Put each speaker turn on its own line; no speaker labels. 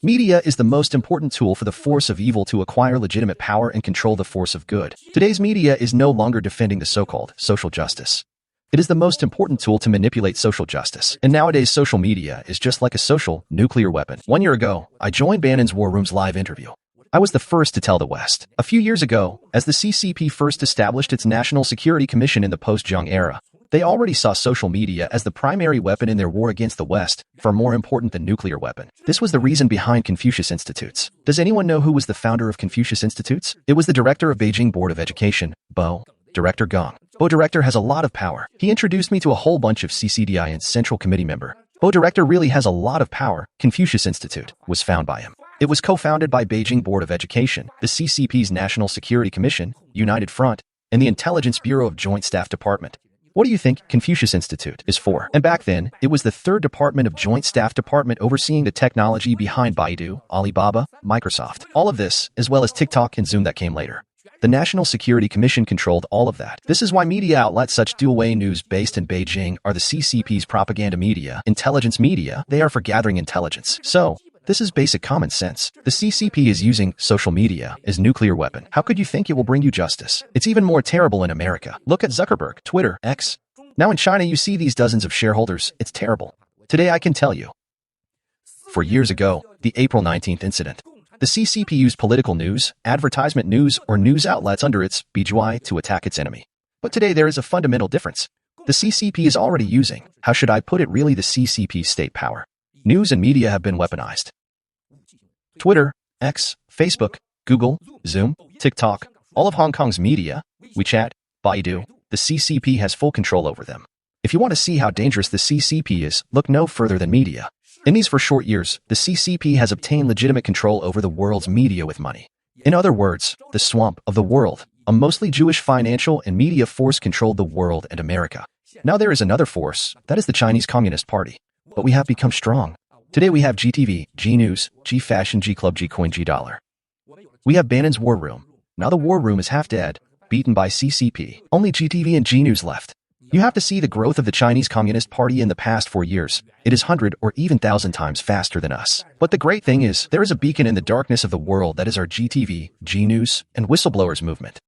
Media is the most important tool for the force of evil to acquire legitimate power and control the force of good. Today's media is no longer defending the so-called social justice. It is the most important tool to manipulate social justice. And nowadays, social media is just like a social nuclear weapon. 1 year ago, I joined Bannon's War Room's live interview. I was the first to tell the West. A few years ago, as the CCP first established its National Security Commission in the post-Jung era, they already saw social media as the primary weapon in their war against the West, far more important than nuclear weapon. This was the reason behind Confucius Institutes. Does anyone know who was the founder of Confucius Institutes? It was the director of Beijing Board of Education, Bo, Director Gong. Bo Director has a lot of power. He introduced me to a whole bunch of CCDI and Central Committee member. Bo Director really has a lot of power. Confucius Institute was founded by him. It was co-founded by Beijing Board of Education, the CCP's National Security Commission, United Front, and the Intelligence Bureau of Joint Staff Department. What do you think Confucius Institute is for? And back then, it was the third department of Joint Staff Department overseeing the technology behind Baidu, Alibaba, Microsoft. All of this, as well as TikTok and Zoom that came later. The National Security Commission controlled all of that. This is why media outlets such dual-way news based in Beijing are the CCP's propaganda media, intelligence media. They are for gathering intelligence. So, this is basic common sense. The CCP is using social media as nuclear weapon. How could you think it will bring you justice? It's even more terrible in America. Look at Zuckerberg, Twitter, X. Now in China you see these dozens of shareholders. It's terrible. Today I can tell you. 4 years ago, the April 19th incident. The CCP used political news, advertisement news, or news outlets under its BGY to attack its enemy. But today there is a fundamental difference. The CCP is already using, how should I put it, really the CCP's state power. News and media have been weaponized. Twitter, X, Facebook, Google, Zoom, TikTok, all of Hong Kong's media, WeChat, Baidu, the CCP has full control over them. If you want to see how dangerous the CCP is, look no further than media. In these 4 short years, the CCP has obtained legitimate control over the world's media with money. In other words, the swamp of the world, a mostly Jewish financial and media force controlled the world and America. Now there is another force, that is the Chinese Communist Party. But we have become strong. Today we have GTV, G News, G Fashion, G Club, G Coin, G Dollar. We have Bannon's War Room. Now the War Room is half dead, beaten by CCP. Only GTV and G News left. You have to see the growth of the Chinese Communist Party in the past 4 years. It is 100 or even 1,000 times faster than us. But the great thing is, there is a beacon in the darkness of the world that is our GTV, G News, and Whistleblowers movement.